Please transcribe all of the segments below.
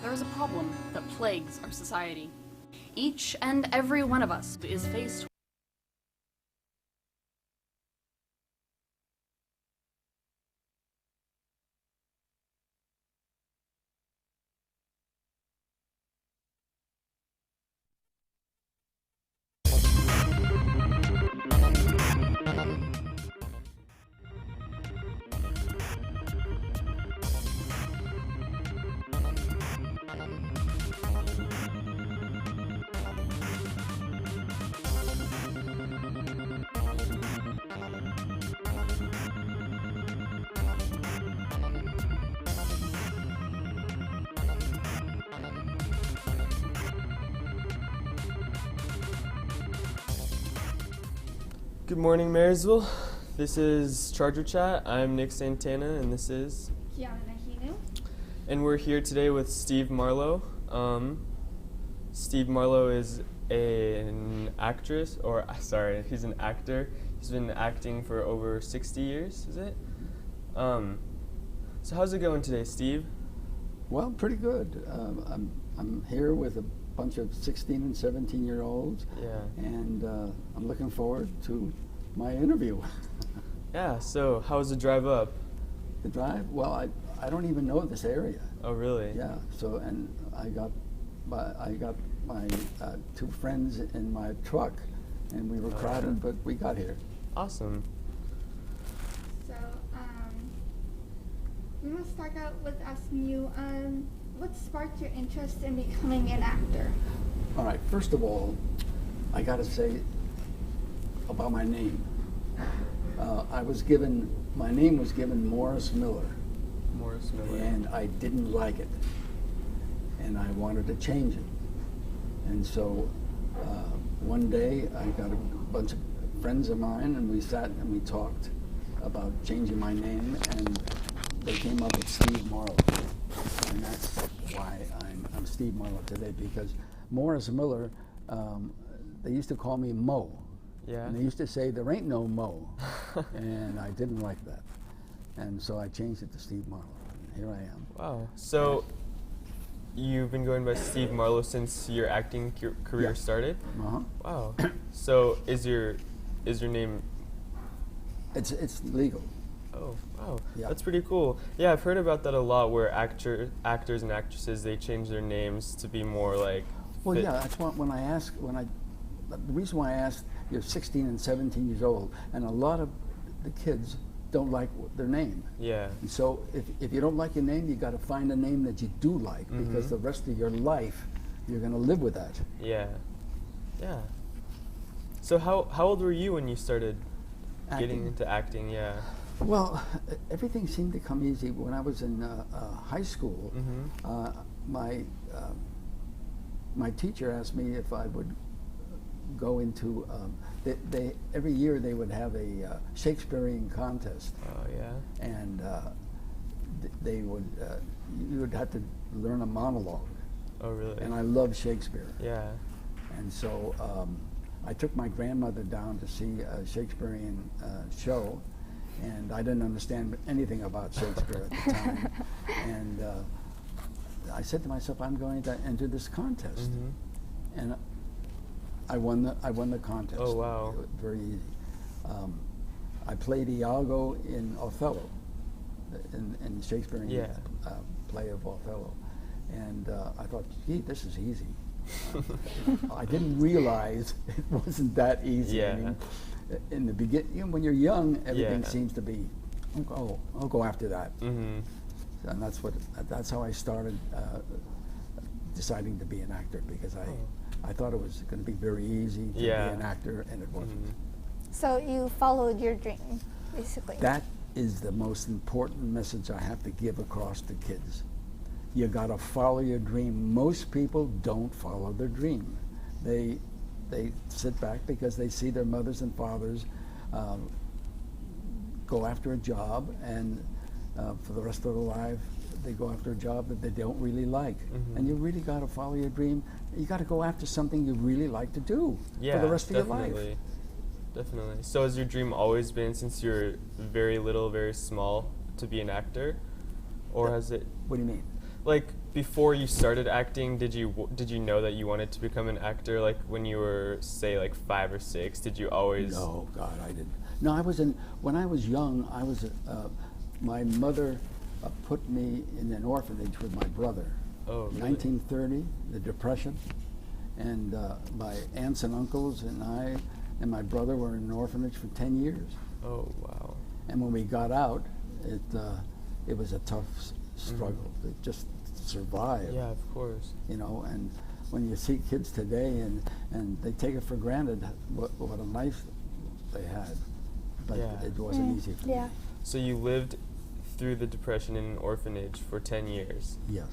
There is a problem that plagues our society. Each and every one of us is faced Good morning, Marysville. This is Charger Chat. I'm Nick Santana, and this is Kiana Hinu. and we're here today with Steve Marlow. Steve Marlow is an actress, or sorry, he's an actor. He's been acting for over 60 years, is it? So how's it going today, Steve? Well, pretty good. I'm here with a bunch of 16 and 17-year-olds, Yeah. and I'm looking forward to my interview. Yeah, so how was the drive up? The drive? Well, I don't even know this area. Oh, really? Yeah. So, and I got my two friends in my truck, and we were crowded, but we got here. Awesome. So, we must start out with asking you, what sparked your interest in becoming an actor? All right. First of all, I got to say about my name. My name was given Morris Miller, Morris Miller. and I didn't like it, and I wanted to change it. And so one day I got a bunch of friends of mine, and we sat and we talked about changing my name, and they came up with Steve Marlow, and that's why I'm Steve Marlow today, because Morris Miller, they used to call me Mo. Yeah. And they used to say, there ain't no Mo. And I didn't like that. And so I changed it to Steve Marlow. And here I am. Wow. So you've been going by Steve Marlow since your acting career Yeah. started? Uh-huh. Wow. So is your name? It's legal. Oh, wow. Yeah. That's pretty cool. Yeah, I've heard about that a lot, where actors and actresses, they change their names to be more like. Well, fit. yeah, that's what the reason why I asked, you're 16 and 17 years old, and a lot of the kids don't like their name. Yeah. And so if you don't like your name, you got to find a name that you do like, because the rest of your life, you're going to live with that. Yeah. Yeah. So how old were you when you started getting Acting. into acting? Yeah. Well, everything seemed to come easy. When I was in high school, my teacher asked me if I would go into, every year they would have a Shakespearean contest, Oh, yeah. and you would have to learn a monologue, Oh, really? and I love Shakespeare. Yeah. And so I took my grandmother down to see a Shakespearean show, and I didn't understand anything about Shakespeare at the time. And I said to myself, I'm going to enter this contest. And I won the contest. Oh, wow. It was very easy. I played Iago in Othello, in the Shakespearean play of Othello. And I thought, gee, this is easy. I didn't realize it wasn't that easy. Yeah. I mean, in the beginning, when you're young, everything Yeah. seems to be, I'll go after that. Mm-hmm. And that's how I started deciding to be an actor, because I thought it was going to be very easy to Yeah. be an actor, and it wasn't. So you followed your dream, basically. That is the most important message I have to give across to kids. You got to follow your dream. Most people don't follow their dream. They sit back because they see their mothers and fathers go after a job, and for the rest of their life they go after a job that they don't really like. And you really got to follow your dream. You got to go after something you really like to do for the rest of your life. Definitely. So has your dream always been, since you're very little, very small, to be an actor? Or has it... What do you mean? Like, before you started acting, did you know that you wanted to become an actor? Like when you were, say, like 5 or 6, did you always? No, God, I didn't. No, when I was young, my mother put me in an orphanage with my brother. Oh, really? 1930, the Depression, and my aunts and uncles and I and my brother were in an orphanage for 10 years. Oh, wow. And when we got out, it was a tough struggle to just survive. Yeah, of course. You know, and when you see kids today and they take it for granted what a life they had, but Yeah. it wasn't easy for Yeah. me. So you lived through the Depression in an orphanage for 10 years. Yes.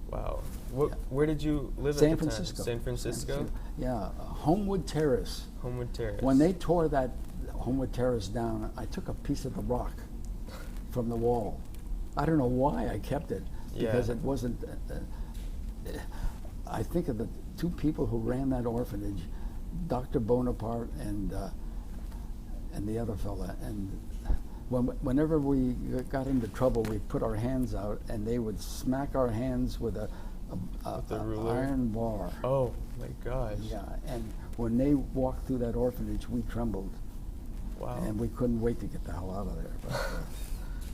Wow. Yeah. Where did you live San at the Francisco. time? San Francisco? Yeah, Homewood Terrace. Homewood Terrace. When they tore that Homewood Terrace down, I took a piece of the rock from the wall. I don't know why I kept it, because Yeah. it wasn't. I think of the 2 people who ran that orphanage, Dr. Bonaparte and the other fella. And whenever we got into trouble, we put our hands out, and they would smack our hands with a ruler? iron bar. Oh my gosh. Yeah, and when they walked through that orphanage, we trembled. Wow. And we couldn't wait to get the hell out of there. But,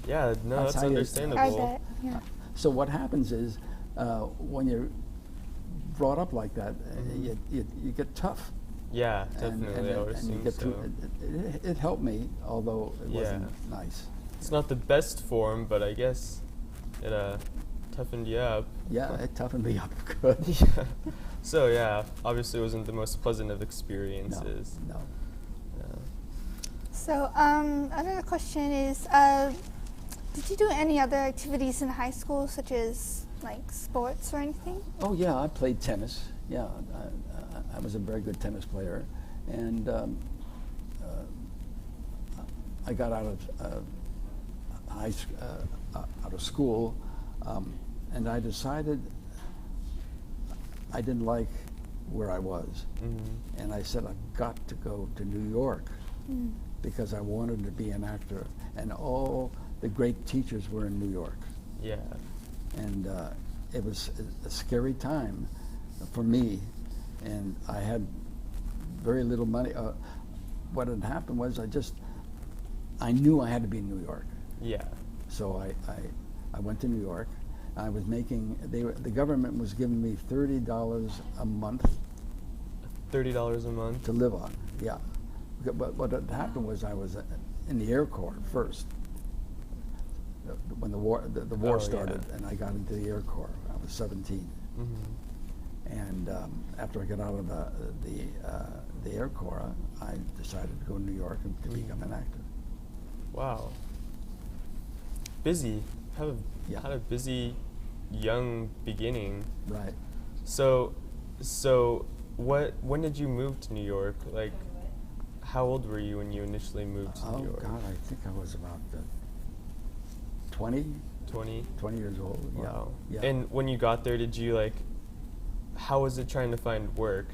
Yeah, no, That's that's how you- understandable. I bet. Yeah. so what happens is, when you're brought up like that, you get tough. Yeah, And- definitely. I would and you assume get so. through. It helped me, although it Yeah. wasn't nice. It's not the best form, but I guess it toughened you up. Yeah, it toughened me up good. Yeah. So yeah, obviously it wasn't the most pleasant of experiences. No. Yeah. So, another question is, did you do any other activities in high school, such as like sports or anything? Oh yeah, I played tennis. Yeah, I was a very good tennis player, and I got out of out of school, and I decided I didn't like where I was, and I said I've got to go to New York because I wanted to be an actor, and all the great teachers were in New York. Yeah. And it was a scary time for me, and I had very little money. What had happened was I knew I had to be in New York, Yeah. so I went to New York. I was making, the government was giving me $30 a month $30 a month. to live on, yeah. But what had happened was I was in the Air Corps first, when the war Oh, started, yeah. and I got into the Air Corps. I was 17. And after I got out of the Air Corps, I decided to go to New York and to become an actor. Wow. Busy. Yeah. Had a busy young beginning. Right. So when did you move to New York? Like, how old were you when you initially moved to Oh New York? God, I think I was about 20 years old. Wow. Yeah. And when you got there, did you how was it trying to find work?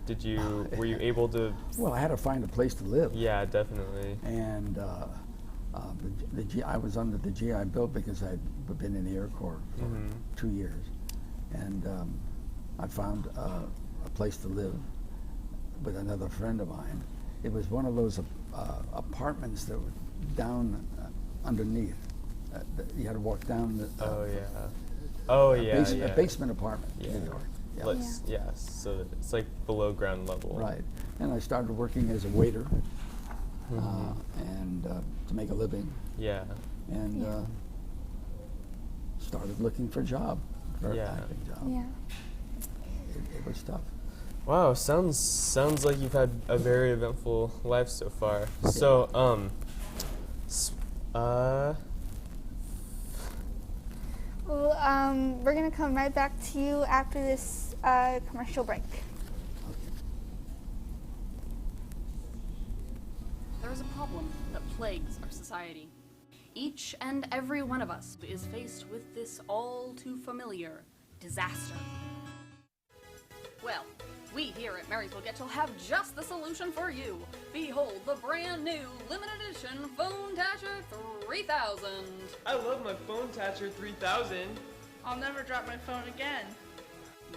Were you able to? Well, I had to find a place to live. Yeah, definitely. And I was under the GI Bill because I'd been in the Air Corps for 2 years, and I found a place to live with another friend of mine. It was one of those apartments that were down underneath. You had to walk down the Yeah. a basement apartment Yeah. in New York. Yeah. So it's like below ground level. Right. And I started working as a waiter and to make a living, Yeah. and started looking for a job, for an Yeah. acting job. Yeah. It was tough. Wow, sounds like you've had a very eventful life so far. So, Well, we're gonna come right back to you after this commercial break. There is a problem that plagues our society. Each and every one of us is faced with this all too familiar disaster. Well, we here at Marysville Getchell have just the solution for you. Behold the brand new limited edition Phone Tatcher 3000. I love my Phone Tatcher 3000. I'll never drop my phone again.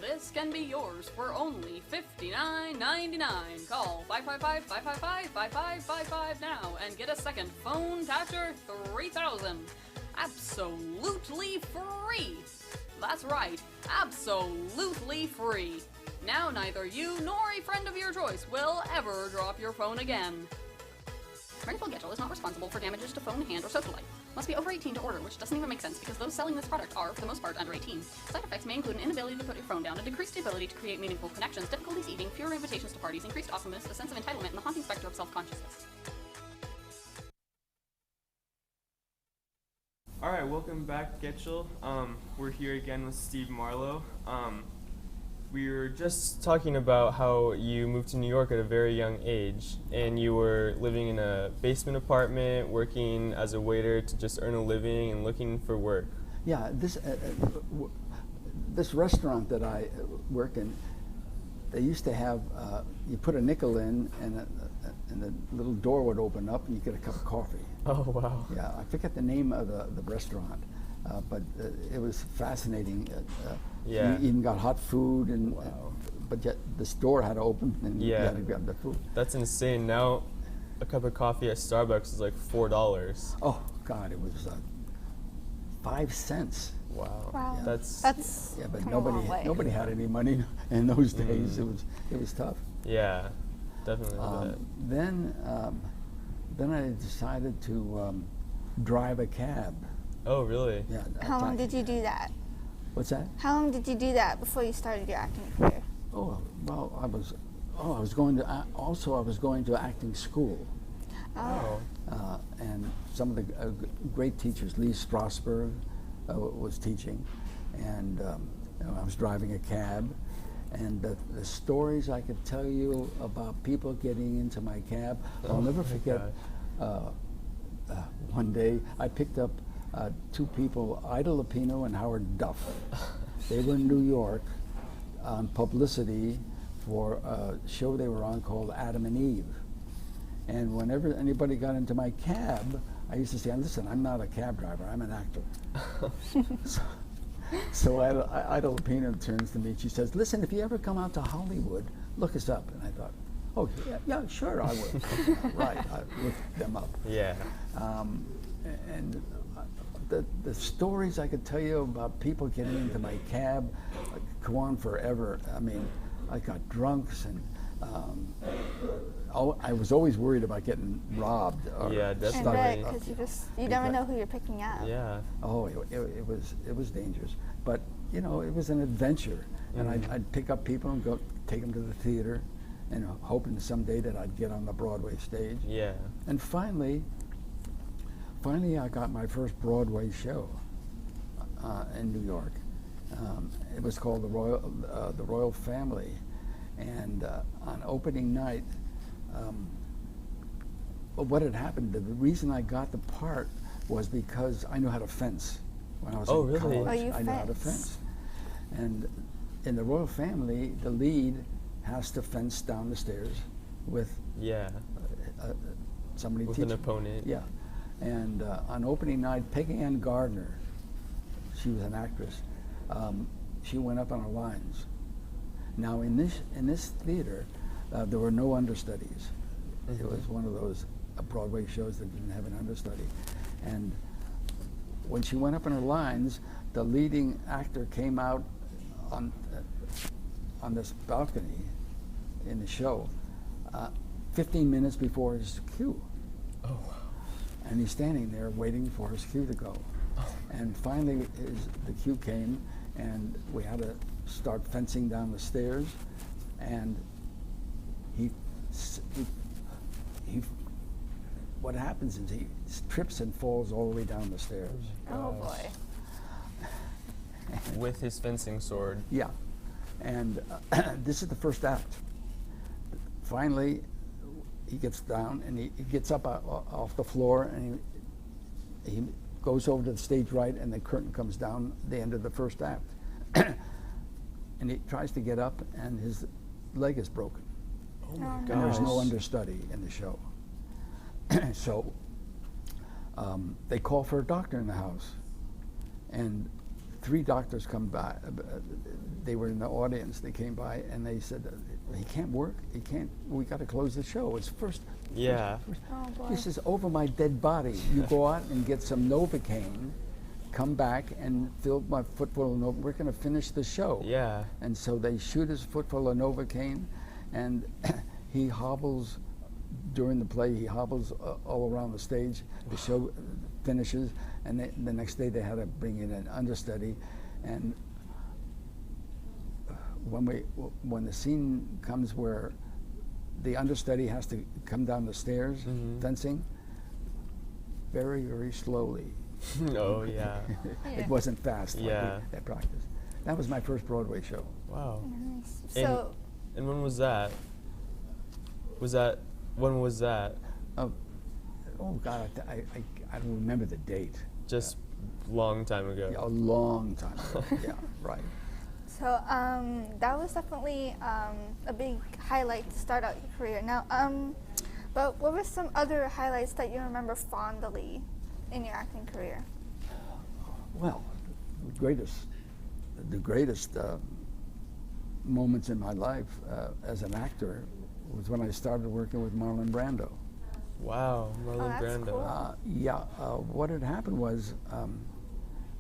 This can be yours for only $59.99. Call 555-555-5555 now and get a second phone Thatcher 3000. Absolutely free. That's right, absolutely free. Now neither you nor a friend of your choice will ever drop your phone again. Rental Getchell is not responsible for damages to phone, hand, or social life. Must be over 18 to order, which doesn't even make sense because those selling this product are, for the most part, under 18. Side effects may include an inability to put your phone down, a decreased ability to create meaningful connections, difficulties eating, fewer invitations to parties, increased awesomeness, a sense of entitlement, and the haunting specter of self-consciousness. Alright, welcome back, Getchell. We're here again with Steve Marlow. We were just talking about how you moved to New York at a very young age, and you were living in a basement apartment, working as a waiter to just earn a living and looking for work. Yeah, this restaurant that I work in, they used to have, you put a nickel in and the little door would open up and you get a cup of coffee. Oh, wow. Yeah, I forget the name of the restaurant, but it was fascinating. Yeah. You even got hot food, and Wow. but yet the store had to open and you Yeah. had to grab the food. That's insane. Now, a cup of coffee at Starbucks is like $4. Oh God, it was 5 cents. Wow. Wow. That's Yeah, but come a long way. nobody had any money in those days. It was tough. yeah, definitely. That. Then I decided to drive a cab. Oh, really? Yeah. How long did you do that? What's that? How long did you do that before you started your acting career? Oh well, I was going to acting school, Oh. and some of the great teachers, Lee Strasberg, was teaching, and I was driving a cab, and the stories I could tell you about people getting into my cab, I'll never forget. One day I picked up two people, Ida Lupino and Howard Duff. They were in New York on publicity for a show they were on called Adam and Eve. And whenever anybody got into my cab, I used to say, listen, I'm not a cab driver, I'm an actor. So Ida Lupino turns to me and she says, listen, if you ever come out to Hollywood, look us up. And I thought, oh, yeah, sure, I will. Right, I looked them up. Yeah. And the stories I could tell you about people getting into my cab go on forever. I mean, I got drunks, and I was always worried about getting robbed. Or Yeah, And definitely. right, because you never know who you're picking up. Yeah. Oh, it was dangerous, but it was an adventure, and I'd pick up people and go take them to the theater, and hoping someday that I'd get on the Broadway stage. Yeah. And finally, I got my first Broadway show in New York. It was called the Royal Family, and on opening night, what had happened? The reason I got the part was because I knew how to fence when I was in really? college. Oh, you I knew how to fence. fence, and in the Royal Family, the lead has to fence down the stairs with Yeah. somebody With teaching. an opponent. Yeah, and on opening night, Peggy Ann Gardner, she was an actress. She went up on her lines. Now in this theater, there were no understudies. It was one of those Broadway shows that didn't have an understudy, and when she went up on her lines, the leading actor came out on this balcony in the show 15 minutes before his cue. Oh, wow. And he's standing there waiting for his cue to go. And finally the cue came, and we had to start fencing down the stairs, and he what happens is he trips and falls all the way down the stairs. Oh boy. With his fencing sword. Yeah, and this is the first act. Finally, he gets down and he gets up off the floor, and he goes over to the stage right, and the curtain comes down the end of the first act. And he tries to get up, and his leg is broken. Oh my And there's no gosh. understudy in the show. So they call for a doctor in the house. And 3 doctors come by. They were in the audience. They came by and they said, "He can't work. He can't. We got to close the show. It's first." Yeah. Oh boy. He says, "Over my dead body. You go out and get some Novocaine, come back and fill my foot full of Novocaine. We're going to finish the show." Yeah. And so they shoot his foot full of Novocaine, and he hobbles during the play. He hobbles all around the stage. The show finishes, and the next day they had to bring in an understudy. And when the scene comes where the understudy has to come down the stairs, fencing, very, very slowly. Oh, yeah. It wasn't fast like Yeah. at practice. That was my first Broadway show. Wow. Nice. So, And when was that? When was that? Oh God, I don't remember the date. Just long time ago. Yeah, a long time ago. Yeah, right. so that was definitely a big highlight to start out your career. Now, but what were some other highlights that you remember fondly in your acting career? Well, the greatest moments in my life as an actor was when I started working with Marlon Brando. Wow, Marlon that's Brando. cool. What had happened was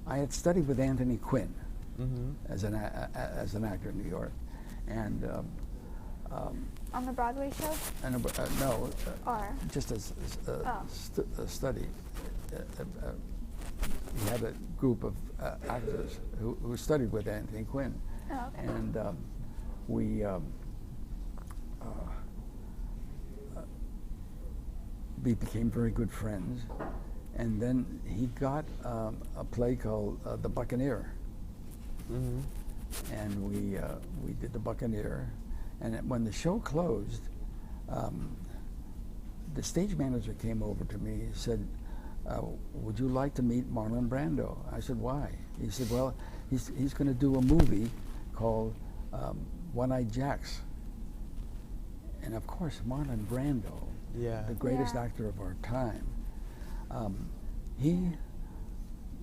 I had studied with Anthony Quinn as an actor in New York, and On the Broadway show? no, Or? just as a study. He had a group of actors who studied with Anthony Quinn, Oh, okay. and we became very good friends. And then he got a play called The Buccaneer, and we did The Buccaneer. And when the show closed, the stage manager came over to me and said, "Would you like to meet Marlon Brando?" I said, "Why?" He said, "Well, he's going to do a movie called One-Eyed Jacks." And of course, Marlon Brando, the greatest Yeah. actor of our time, he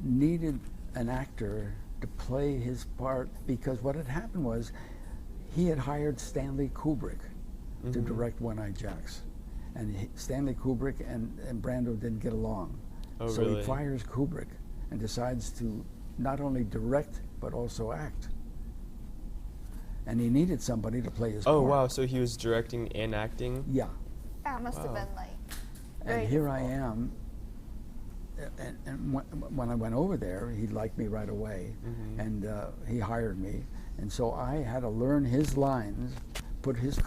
needed an actor to play his part, because what had happened was he had hired Stanley Kubrick to direct One-Eyed Jacks. And Stanley Kubrick and Brando didn't get along. Oh, so really? he fires Kubrick and decides to not only direct, but also act. And he needed somebody to play his part. Oh, wow, so he was directing and acting? Yeah. That must have Wow. been like And very here I difficult. am. And when I went over there, he liked me right away. And he hired me. And so I had to learn his lines, put his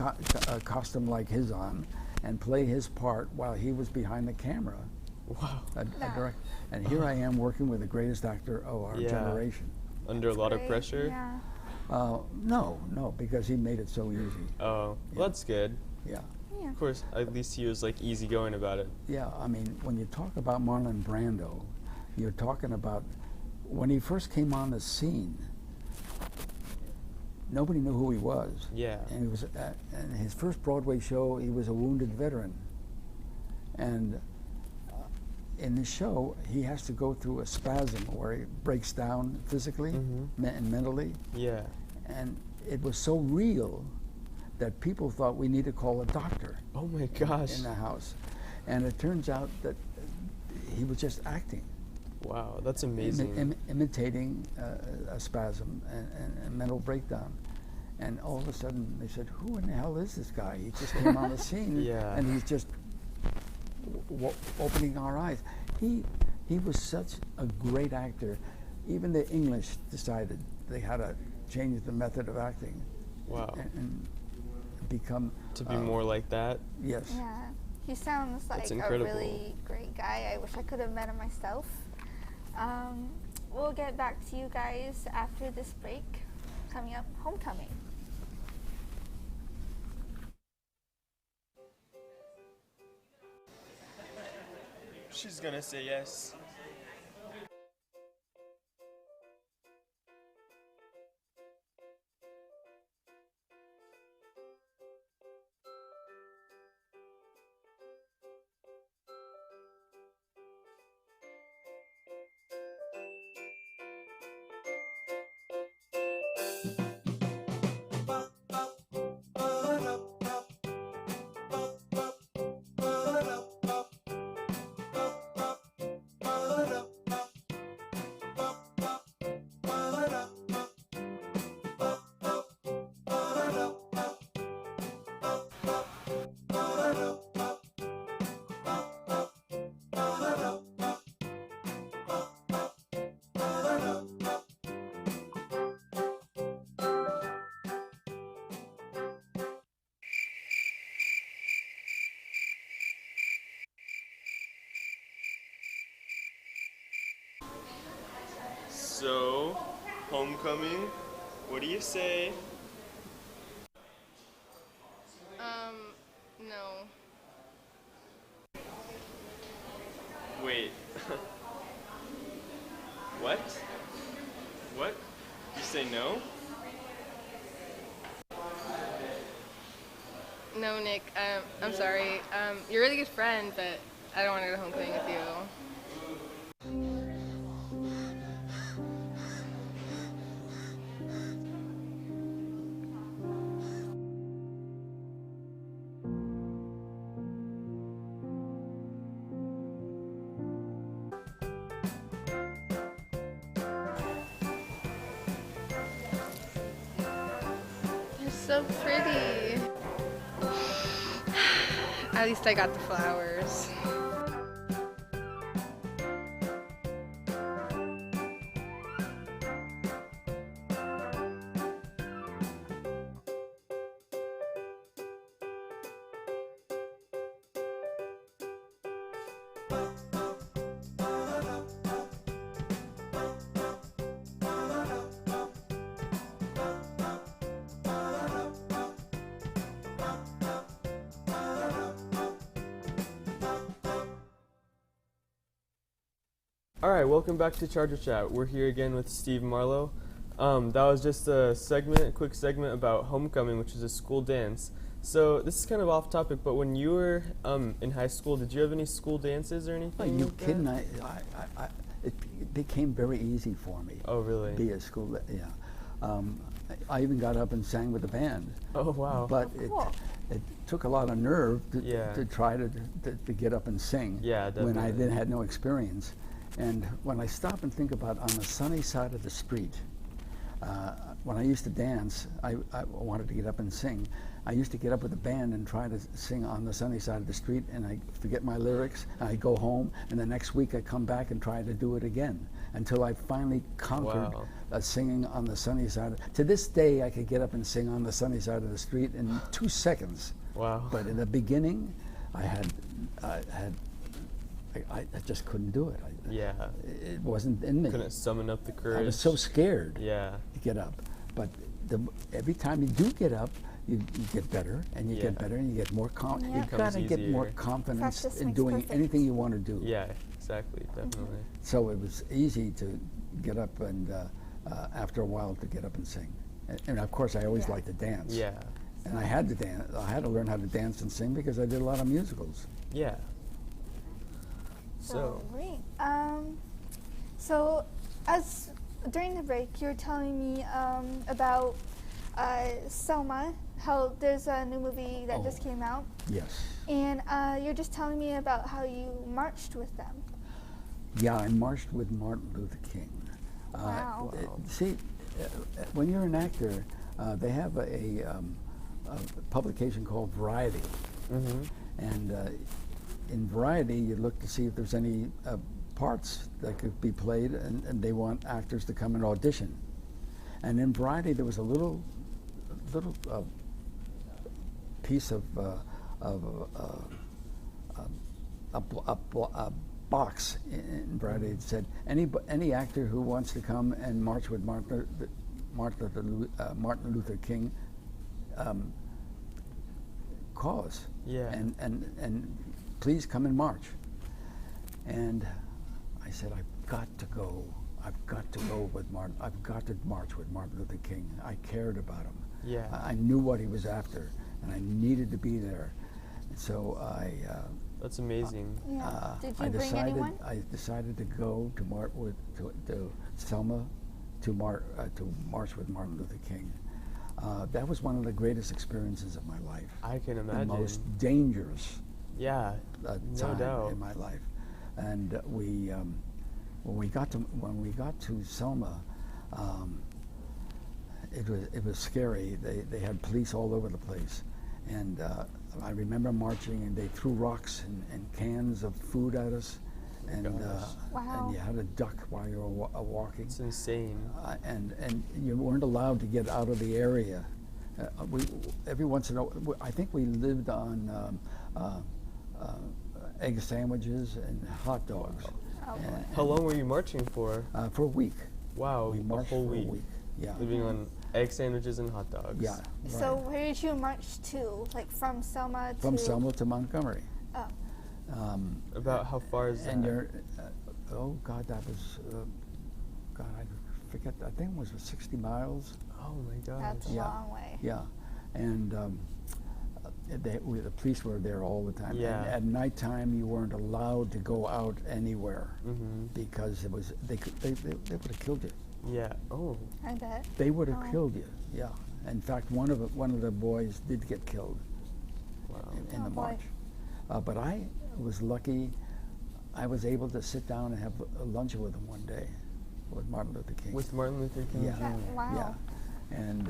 costume like his on, and play his part while he was behind the camera. Wow. And here I am working with the greatest actor of our Yeah. generation. Under a lot of Great, pressure? Yeah. No, because he made it so easy. Oh, Yeah. well, that's good. Yeah. Yeah. Of course, at least he was like easygoing about it. Yeah, I mean, when you talk about Marlon Brando, you're talking about when he first came on the scene, nobody knew who he was. Yeah. And he was, and his first Broadway show, he was a wounded veteran. And in the show, he has to go through a spasm where he breaks down physically and mentally. Yeah. And it was so real that people thought we need to call a doctor Oh my gosh. in the house. And it turns out that he was just acting. Wow, that's amazing. Imitating a spasm and mental breakdown. And all of a sudden they said, "Who in the hell is this guy? He just came on the scene Yeah. and he's just opening our eyes." He was such a great actor. Even the English decided they had to change the method of acting. Wow. And become To be more like that? yes. Yeah. He sounds like That's a incredible. really great guy. I wish I could have met him myself. We'll get back to you guys after this break. Coming up, Homecoming. She's gonna say yes. homecoming. What do you say? No. Wait. What? What? You say no? No, Nick. I'm sorry. You're a really good friend, but I don't want to go to homecoming with you. They're so pretty. At least I got the flowers. Alright, welcome back to Charger Chat. We're here again with Steve Marlow. That was just a quick segment about homecoming, which is a school dance. So this is kind of off topic, but when you were in high school, did you have any school dances or anything? Are you like kidding? that? It became very easy for me. Oh, really? Be a school, yeah. I even got up and sang with the band. Oh, wow. But Cool. it took a lot of nerve Yeah. to try to get up and sing. Yeah, when I definitely. had no experience. And when I stop and think about on the sunny side of the street, when I used to dance, I wanted to get up and sing. I used to get up with the band and try to sing on the sunny side of the street, and I forget my lyrics, and I go home, and the next week I come back and try to do it again until I finally conquered Wow. singing on the sunny side. To this day, I could get up and sing on the sunny side of the street in 2 seconds. Wow. But in the beginning, I just couldn't do it. Yeah. It wasn't in me. Couldn't summon up the courage. I was so scared Yeah. to get up. But every time you do get up, you get better, and you Yeah. get better, and you get more confident. Yeah. You Becomes gotta get more easier. confidence Practice in makes doing perfect. anything you want to do. Yeah, exactly, definitely. So it was easy to get up and after a while to get up and sing. And of course, I always Yeah. liked to dance. Yeah. And I had to dance. I had to learn how to dance and sing because I did a lot of musicals. Yeah. So, Great. So as during the break, you were telling me about Selma, how there's a new movie that just came out, Yes. and you're just telling me about how you marched with them. Yeah, I marched with Martin Luther King. Wow. See, when you're an actor, they have a publication called Variety. And in Variety, you look to see if there's any parts that could be played, and they want actors to come and audition. And in Variety, there was a little piece of a box in Variety that said any actor who wants to come and march with Martin Luther King, call us. Yeah. And please come and march. And I said, I've got to go. I've got to go with Martin. I've got to march with Martin Luther King. I cared about him. yeah. I knew what he was after, and I needed to be there. And so That's amazing. Yeah. Did you I bring decided, anyone? I decided to go to Selma to march with Martin Luther King. That was one of the greatest experiences of my life. I can The imagine. most dangerous Yeah, no time doubt. in my life. And when we got to Selma, it was scary. They had police all over the place, and I remember marching, and they threw rocks and cans of food at us, and Wow. and you had to duck while you were walking. It's insane. And you weren't allowed to get out of the area. Every once in a while, I think we lived on egg sandwiches and hot dogs. Oh, boy. How long were you marching for? For a week. Wow, We a marched whole for week. a week. Yeah. Living on egg sandwiches and hot dogs. Yeah. So right. where did you march to? Like from Selma to? From Selma to Montgomery. Oh, About how far is that? And you're, oh God, that was, God, I forget. I think it was 60 miles. Oh my God. that's a Yeah. long way. Yeah, and the police were there all the time. Yeah. And at nighttime, you weren't allowed to go out anywhere Mm-hmm. because it was they would have killed you. Yeah. Oh. I bet. They would have Oh. killed you. Yeah. In fact, one of the boys did get killed Wow. in Oh, the boy. march. But I was lucky. I was able to sit down and have a lunch with him one day, with Martin Luther King. With Martin Luther King Yeah. Jr. Wow. Yeah, and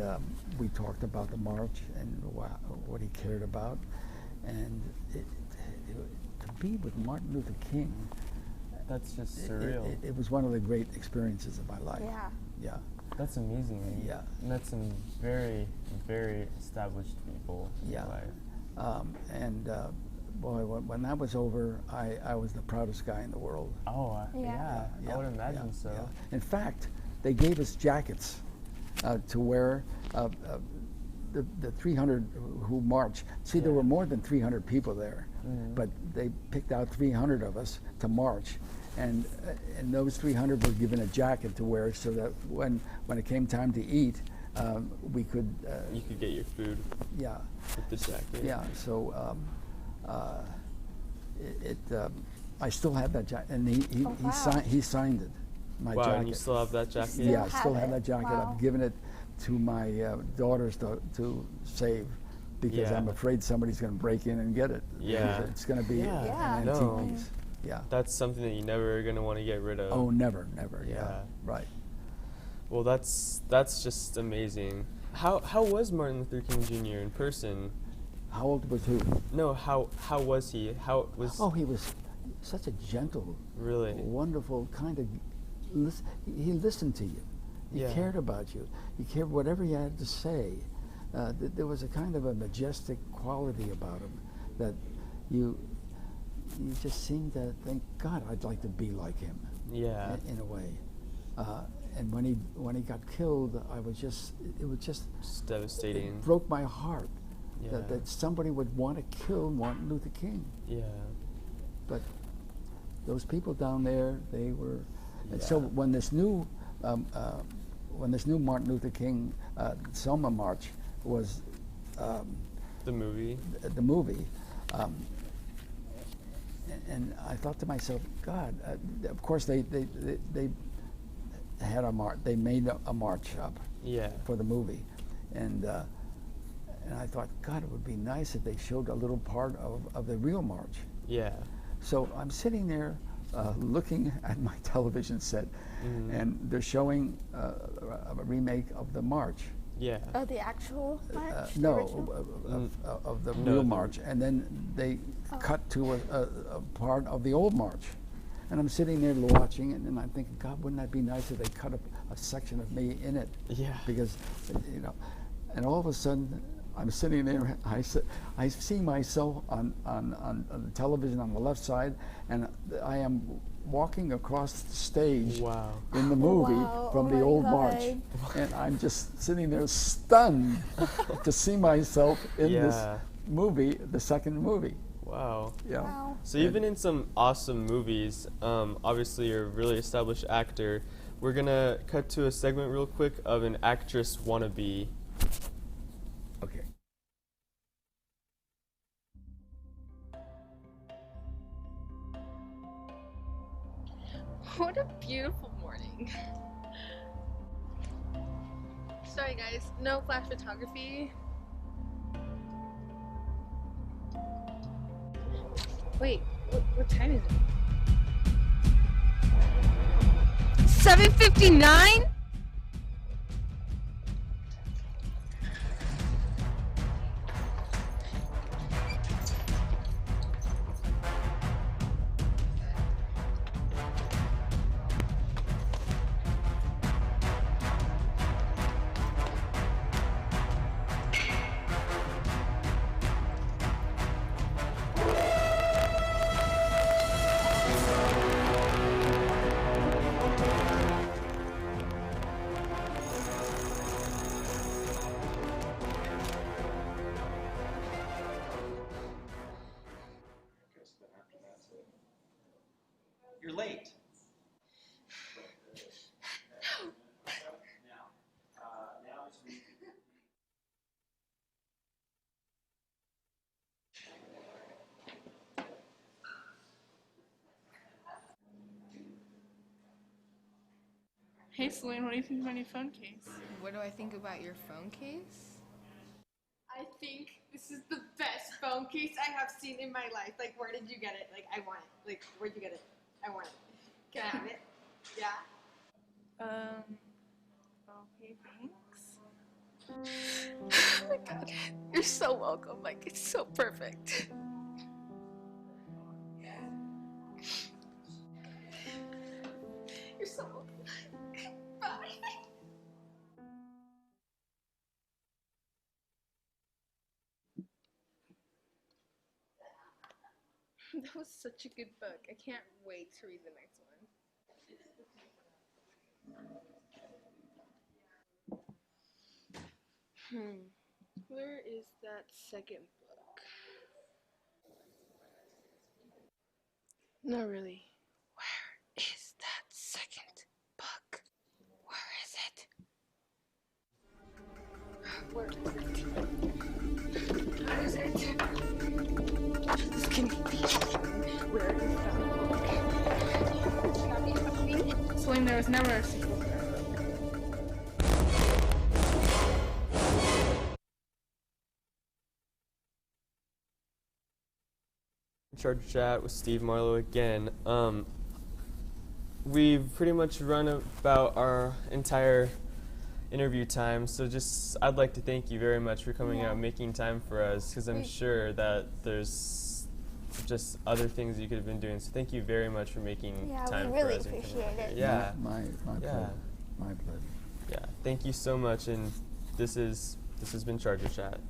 we talked about the march and what he cared about, and to be with Martin Luther King, That's just surreal. it was one of the great experiences of my life. Yeah. Yeah, That's amazing. Yeah. You met some very, very established people in Yeah. your life. Boy, when that was over, I was the proudest guy in the world. Oh, Yeah. yeah. I would imagine yeah, so. yeah. In fact, they gave us jackets to wear. The 300 who marched. See, there Yeah. were more than 300 people there, but they picked out 300 of us to march, and those 300 were given a jacket to wear, so that when it came time to eat, we could. You could get your food Yeah, with the jacket. yeah. So I still have that jacket, and Oh, wow. he signed it. My Wow, jacket. and you still have that jacket? Still Yeah, I have still have it. that jacket. Wow. I've given it to my daughters to save because Yeah. I'm afraid somebody's going to break in and get it. Yeah. It's going to be Yeah. Yeah. an No. antique piece. Yeah. That's something that you never are going to want to get rid of. Oh, never. Yeah. Yeah. Right. Well, that's just amazing. How was Martin Luther King Jr. in person? How old was who? No, how was he? How was Oh, he was such a gentle, really? wonderful kind of. He listened to you. He Yeah. cared about you. He cared whatever you had to say. There was a kind of a majestic quality about him that you just seemed to think, God, I'd like to be like him. Yeah. In a way. And when he got killed, it was just Just devastating. it broke my heart Yeah. that somebody would want to kill Martin Luther King. Yeah. But those people down there, they were. And so Yeah. when this new Martin Luther King Selma March was The movie. the movie, and I thought to myself, God, of course they had a march. They made a march up Yeah. for the movie, and I thought, God, it would be nice if they showed a little part of the real march. Yeah. So I'm sitting there looking at my television set, and they're showing a remake of the march. Yeah. Oh, the actual march? The No, original? of the No, real the- march, and then they cut to a part of the old march. And I'm sitting there watching it, and I'm thinking, God, wouldn't that be nice if they cut a section of me in it? Yeah. Because, and all of a sudden, I'm sitting there. I see myself on the television on the left side, and I am walking across the stage Wow. in the movie Wow, from oh the my old God. march, and I'm just sitting there stunned to see myself in this Yeah. movie, the second movie. Wow. Yeah. Wow. So you've been in some awesome movies. Obviously, you're a really established actor. We're gonna cut to a segment real quick of an actress wannabe. Okay. What a beautiful morning. Sorry guys, no flash photography. Wait, what time is it? 7:59? Hey Celine, what do you think about your phone case? What do I think about your phone case? I think this is the best phone case I have seen in my life. Like, where did you get it? Like, I want it. Like, where'd you get it? I want it. Can I have it? Yeah? Okay, thanks. Oh my god. You're so welcome. Like, it's so perfect. You're so welcome. Bye. That was such a good book. I can't wait to read the next one. Where is that second book? No, really. Where is that second book? Where is it? Where is it? This can be. Where is that book? Can that be? Celine, there was never a sequel. Charge Chat with Steve Marlow again. We've pretty much run about our entire interview time, so I'd like to thank you very much for coming out and making time for us, because I'm sure that there's just other things you could have been doing, so thank you very much for making time we really for us. appreciate it. My pleasure. My pleasure. Yeah, thank you so much, and this has been Charger Chat.